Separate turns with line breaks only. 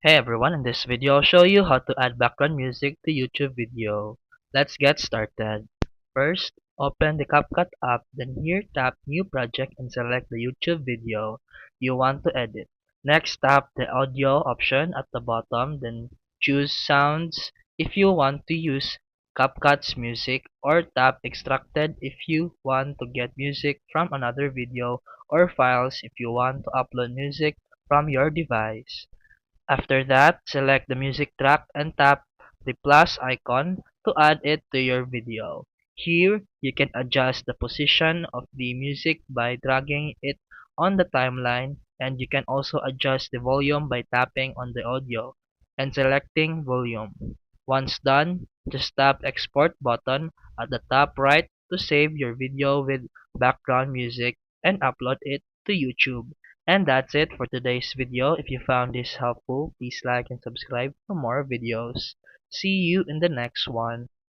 Hey everyone, in this video I'll show you how to add background music to YouTube video. Let's get started. First, open the CapCut app, then here tap New Project and select the YouTube video you want to edit. Next, tap the audio option at the bottom, then choose sounds if you want to use CapCut's music, or tap extracted if you want to get music from another video, or files if you want to upload music from your device. After that, select the music track and tap the plus icon to add it to your video. Here, you can adjust the position of the music by dragging it on the timeline, and you can also adjust the volume by tapping on the audio and selecting volume. Once done, just tap export button at the top right to save your video with background music and upload it to YouTube. And that's it for today's video. If you found this helpful, please like and subscribe for more videos. See you in the next one.